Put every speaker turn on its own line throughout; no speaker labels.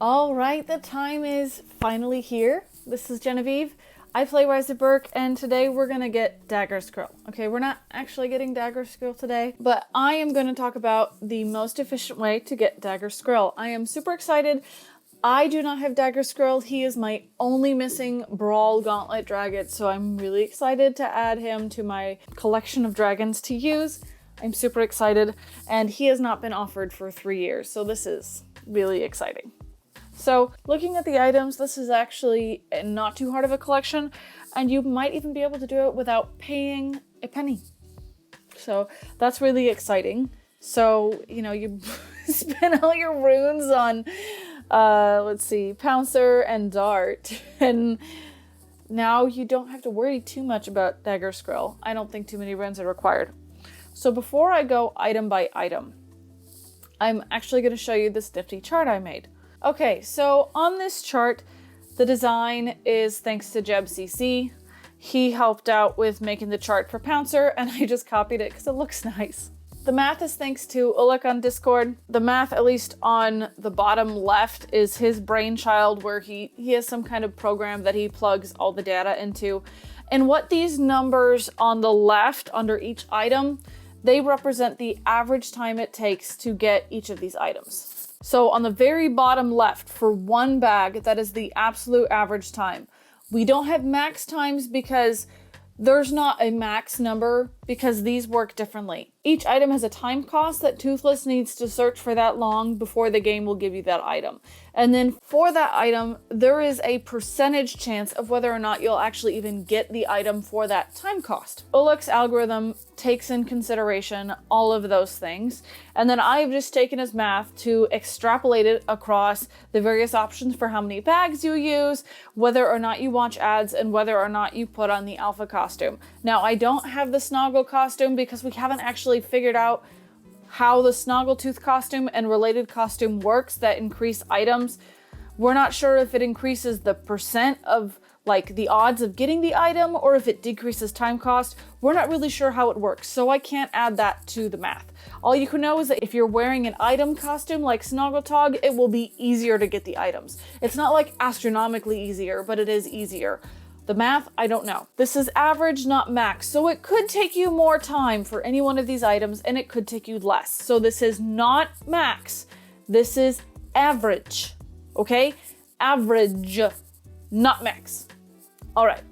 All right, the time is finally here. This is Genevieve. I play Berk, and today we're gonna get Dagur Skrill. Okay, we're not actually getting Dagur Skrill today, but I am gonna talk about the most efficient way to get Dagur Skrill. I am super excited. I do not have Dagur Skrill. He is my only missing Brawl Gauntlet dragon, so I'm really excited to add him to my collection of dragons to use. I'm super excited, and he has not been offered for 3 years, so this is really exciting. So looking at the items, this is actually not too hard of a collection, and you might even be able to do it without paying a penny. So that's really exciting. So, you know, you spend all your runes on, let's see, Pouncer and Dart, and now you don't have to worry too much about Dagur Skrill. I don't think too many runes are required. So before I go item by item, I'm actually going to show you this nifty chart I made. Okay, so on this chart, the design is thanks to JebCC. He helped out with making the chart for Pouncer, and I just copied it because it looks nice. The math is thanks to Ulik on Discord. The math, at least on the bottom left, is his brainchild, where he has some kind of program that he plugs all the data into. And what these numbers on the left under each item, they represent the average time it takes to get each of these items. So on the very bottom left, for one bag, that is the absolute average time. We don't have max times because there's not a max number, because these work differently. Each item has a time cost that Toothless needs to search for that long before the game will give you that item. And then for that item, there is a percentage chance of whether or not you'll actually even get the item for that time cost. Ulik's algorithm takes in consideration all of those things. And then I've just taken his math to extrapolate it across the various options for how many bags you use, whether or not you watch ads, and whether or not you put on the alpha costume. Now, I don't have the Snoggle costume because we haven't actually figured out how the Snaggletooth costume and related costume works that increase items. We're not sure if it increases the percent of like the odds of getting the item or if it decreases time cost. We're not really sure how it works, so I can't add that to the math. All you can know is that if you're wearing an item costume like Snaggletog, it will be easier to get the items. It's not like astronomically easier, but it is easier. The math, I don't know. This is average, not max, so it could take you more time for any one of these items, and it could take you less. So this is not max, this is average, okay? Average, not max. All right,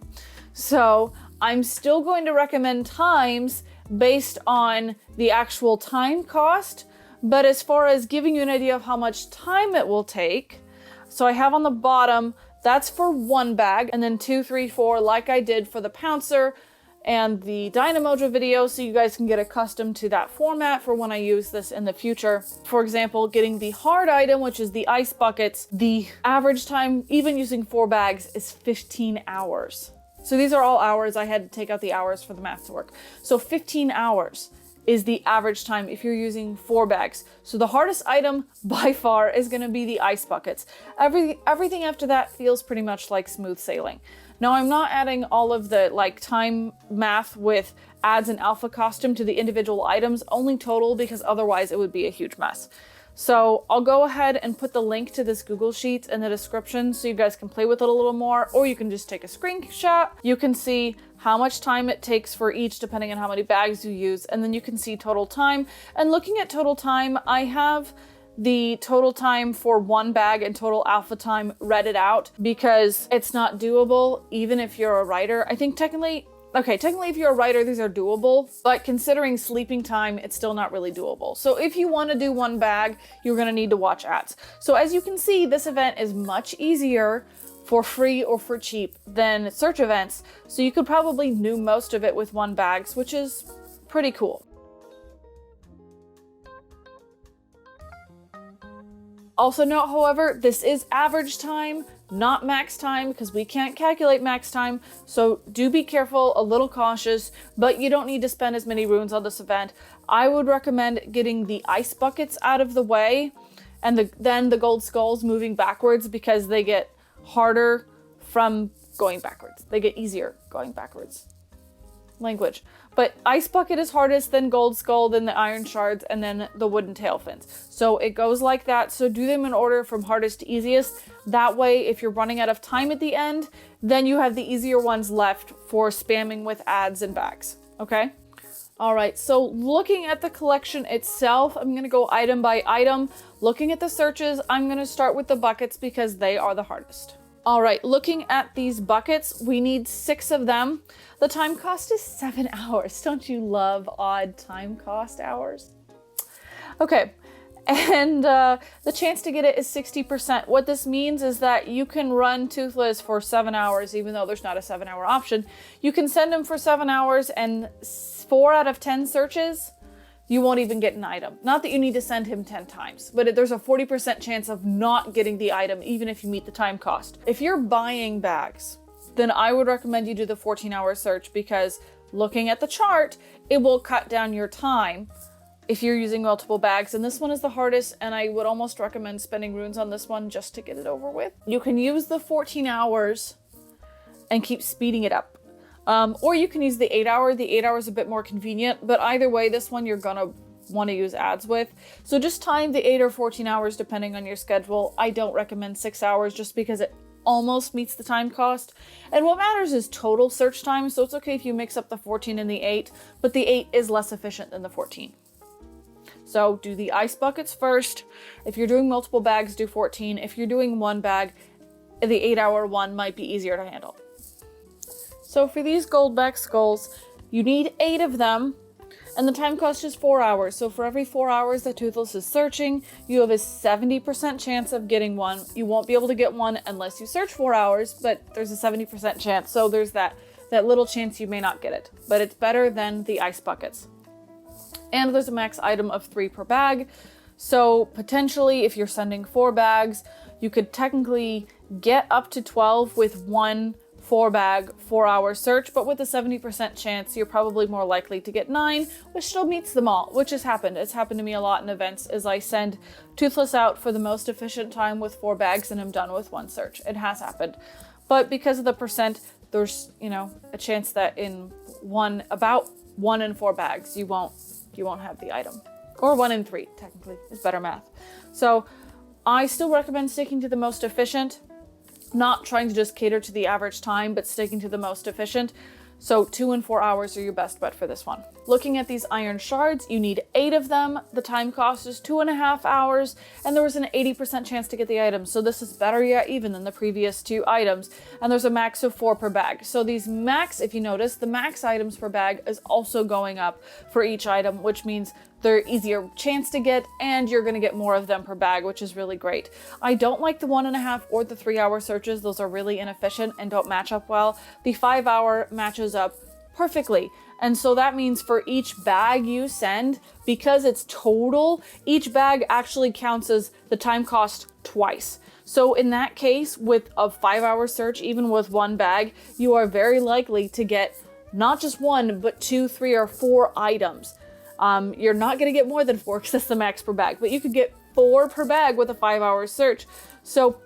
so I'm still going to recommend times based on the actual time cost, but as far as giving you an idea of how much time it will take, so I have on the bottom, that's for one bag, and then 2, 3, 4, like I did for the Pouncer and the Dynamojo video, so you guys can get accustomed to that format for when I use this in the future. For example, getting the hard item, which is the ice buckets, the average time, even using 4 bags, is 15 hours. So these are all hours. I had to take out the hours for the math to work. So 15 hours is the average time if you're using 4 bags. So the hardest item by far is gonna be the ice buckets. Everything after that feels pretty much like smooth sailing. Now, I'm not adding all of the like time math with adds and alpha costume to the individual items, only total, because otherwise it would be a huge mess. So I'll go ahead and put the link to this Google Sheets in the description so you guys can play with it a little more, or you can just take a screenshot. You can see how much time it takes for each depending on how many bags you use, and then you can see total time. And looking at total time, I have the total time for one bag and total alpha time read it out because it's not doable even if you're a writer. I think technically if you're a writer, these are doable, but considering sleeping time, it's still not really doable. So if you want to do one bag, you're going to need to watch ads. So as you can see, this event is much easier for free or for cheap than search events. So you could probably do most of it with one bags, which is pretty cool. Also note, however, this is average time, not max time, because we can't calculate max time, so do be careful, a little cautious, but you don't need to spend as many runes on this event. I would recommend getting the ice buckets out of the way, and then the gold skulls moving backwards, because they get harder from going backwards. They get easier going backwards. language. But Ice Bucket is hardest, then Gold Skull, then the Iron Shards, and then the Wooden Tail Fins. So it goes like that. So do them in order from hardest to easiest. That way, if you're running out of time at the end, then you have the easier ones left for spamming with ads and bags. Okay? All right, so looking at the collection itself, I'm gonna go item by item. Looking at the searches, I'm gonna start with the buckets because they are the hardest. All right, looking at these buckets, we need 6 of them. The time cost is 7 hours. Don't you love odd time cost hours? Okay, and the chance to get it is 60%. What this means is that you can run Toothless for 7 hours, even though there's not a 7-hour option. You can send him for 7 hours, and 4 out of 10 searches, you won't even get an item. Not that you need to send him 10 times, but there's a 40% chance of not getting the item, even if you meet the time cost. If you're buying bags, then I would recommend you do the 14-hour search, because looking at the chart, it will cut down your time if you're using multiple bags. And this one is the hardest, and I would almost recommend spending runes on this one just to get it over with. You can use the 14 hours and keep speeding it up. Or you can use the 8 hour. The 8 hour is a bit more convenient, but either way, this one you're gonna want to use ads with. So just time the 8 or 14 hours depending on your schedule. I don't recommend 6 hours just because it almost meets the time cost. And what matters is total search time. So it's okay if you mix up the 14 and the 8, but the 8 is less efficient than the 14. So do the ice buckets first. If you're doing multiple bags, do 14. If you're doing one bag, the 8 hour one might be easier to handle. So for these goldback skulls, you need 8 of them, and the time cost is 4 hours. So for every 4 hours that Toothless is searching, you have a 70% chance of getting one. You won't be able to get one unless you search 4 hours, but there's a 70% chance. So there's that little chance you may not get it, but it's better than the ice buckets. And there's a max item of 3 per bag. So potentially if you're sending 4 bags, you could technically get up to 12 with one 4-bag, 4-hour search, but with a 70% chance, you're probably more likely to get 9, which still meets them all, which has happened. It's happened to me a lot in events, as I send Toothless out for the most efficient time with 4 bags and I'm done with 1 search. It has happened. But because of the percent, there's, a chance that in about 1 in 4 bags, you won't have the item. Or 1 in 3, technically, is better math. So I still recommend sticking to the most efficient, not trying to just cater to the average time, but sticking to the most efficient. So 2 and 4 hours are your best bet for this one. Looking at these iron shards, you need 8 of them. The time cost is 2.5 hours, and there was an 80% chance to get the item. So this is better yet even than the previous 2 items. And there's a max of 4 per bag. So these max, if you notice, the max items per bag is also going up for each item, which means they're easier chance to get, and you're gonna get more of them per bag, which is really great. I don't like the 1.5 or the 3 hour searches. Those are really inefficient and don't match up well. The 5 hour matches up perfectly. And so that means for each bag you send, because it's total, each bag actually counts as the time cost twice. So in that case, with a 5 hour search, even with 1 bag, you are very likely to get not just 1, but 2, 3, or 4 items. You're not going to get more than 4 because that's the max per bag, but you could get 4 per bag with a 5 hour search. So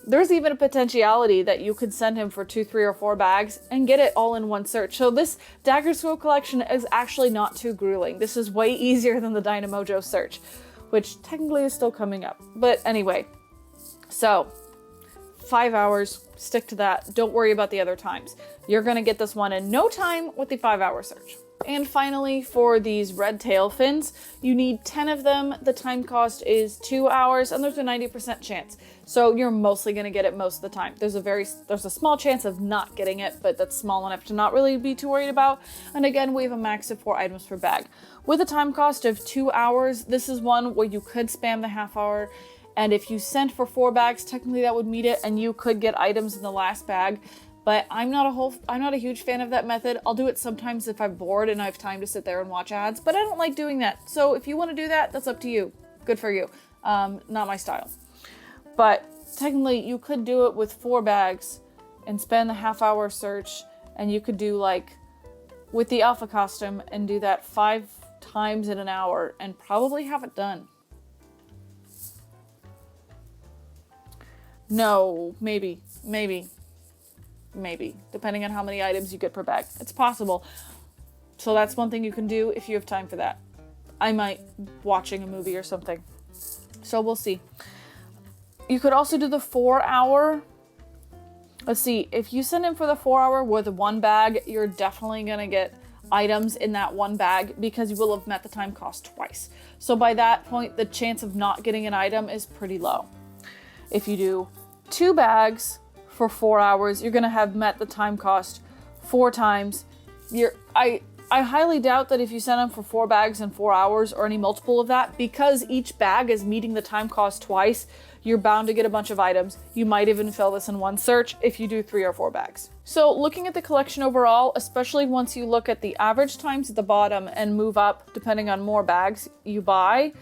there's even a potentiality that you could send him for 2, 3, or 4 bags and get it all in 1 search. So this Dagur Scroll collection is actually not too grueling. This is way easier than the Dynamojo search, which technically is still coming up. But anyway, so 5 hours, stick to that. Don't worry about the other times. You're going to get this one in no time with the 5 hour search. And finally, for these red tail fins, you need 10 of them. The time cost is 2 hours, and there's a 90% chance. So you're mostly going to get it most of the time. There's a small chance of not getting it, but that's small enough to not really be too worried about. And again, we have a max of 4 items per bag. With a time cost of 2 hours, this is one where you could spam the half hour. And if you sent for 4 bags, technically that would meet it, and you could get items in the last bag. But I'm not a huge fan of that method. I'll do it sometimes if I'm bored and I have time to sit there and watch ads, but I don't like doing that. So if you want to do that, that's up to you. Good for you. Not my style. But technically you could do it with 4 bags and spend the half hour search, and you could do like with the alpha costume and do that 5 times in an hour and probably have it done. No, maybe, depending on how many items you get per bag. It's possible. So that's one thing you can do if you have time for that. I might watching a movie or something. So we'll see. You could also do the 4-hour. Let's see, if you send in for the 4-hour with 1 bag, you're definitely gonna get items in that 1 bag because you will have met the time cost twice. So by that point, the chance of not getting an item is pretty low. If you do 2 bags for 4 hours, you're gonna have met the time cost 4 times. I highly doubt that if you send them for 4 bags in 4 hours or any multiple of that, because each bag is meeting the time cost twice, you're bound to get a bunch of items. You might even fill this in 1 search if you do 3 or 4 bags. So looking at the collection overall, especially once you look at the average times at the bottom and move up depending on more bags you buy,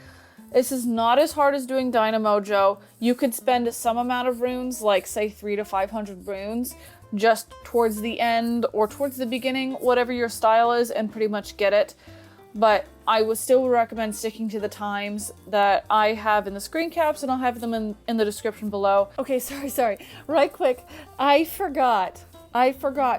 this is not as hard as doing Dynamojo. You could spend some amount of runes, like say 300 to 500 runes, just towards the end or towards the beginning, whatever your style is, and pretty much get it. But I would still recommend sticking to the times that I have in the screen caps, and I'll have them in the description below. Okay, sorry. Right quick, I forgot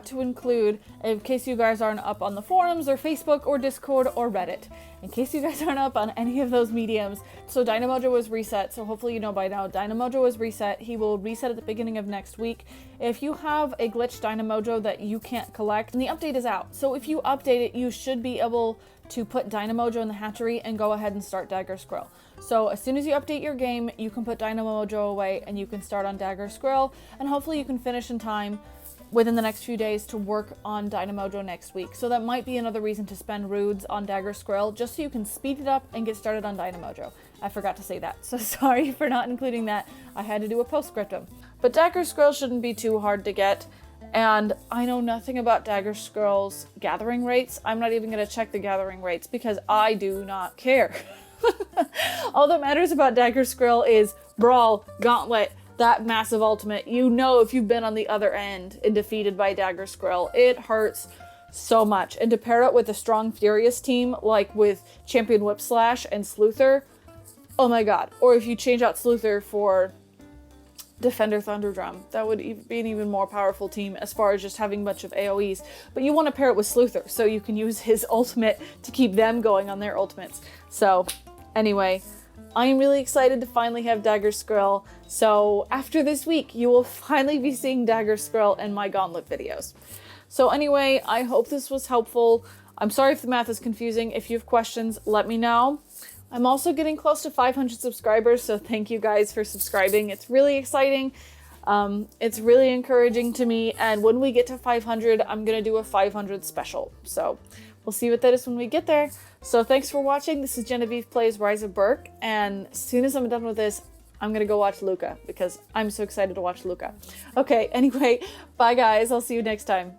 to include, in case you guys aren't up on the forums or Facebook or Discord or Reddit, in case you guys aren't up on any of those mediums. So Dynamojo was reset, so hopefully you know by now, Dynamojo was reset. He will reset at the beginning of next week. If you have a glitched Dynamojo that you can't collect, and the update is out. So if you update it, you should be able to put Dynamojo in the hatchery and go ahead and start Dagur Skrill. So as soon as you update your game, you can put Dynamojo away and you can start on Dagur Skrill, and hopefully you can finish in time within the next few days to work on Dynamojo next week. So that might be another reason to spend rudes on Dagur Skrill, just so you can speed it up and get started on Dynamojo. I forgot to say that, so sorry for not including that. I had to do a postscriptum. But Dagur Skrill shouldn't be too hard to get, and I know nothing about Dagur Skrill's gathering rates. I'm not even going to check the gathering rates because I do not care. All that matters about Dagur Skrill is Brawl, Gauntlet, that massive ultimate. You know, if you've been on the other end and defeated by Dagur Skrill, it hurts so much. And to pair it with a strong Furious team, like with Champion Whipslash and Sleuther, oh my god. Or if you change out Sleuther for Defender Thunderdrum, that would be an even more powerful team as far as just having a bunch of AoEs. But you want to pair it with Sleuther, so you can use his ultimate to keep them going on their ultimates. So, anyway, I am really excited to finally have Dagur Skrill. So after this week, you will finally be seeing Dagur Skrill in my Gauntlet videos. So anyway, I hope this was helpful. I'm sorry if the math is confusing. If you have questions, let me know. I'm also getting close to 500 subscribers, so thank you guys for subscribing. It's really exciting. It's really encouraging to me, and when we get to 500, I'm gonna do a 500 special. So we'll see what that is when we get there. So thanks for watching. This is Genevieve Plays Rise of Berk, and as soon as I'm done with this, I'm gonna go watch Luca because I'm so excited to watch Luca. Okay, anyway, bye guys. I'll see you next time.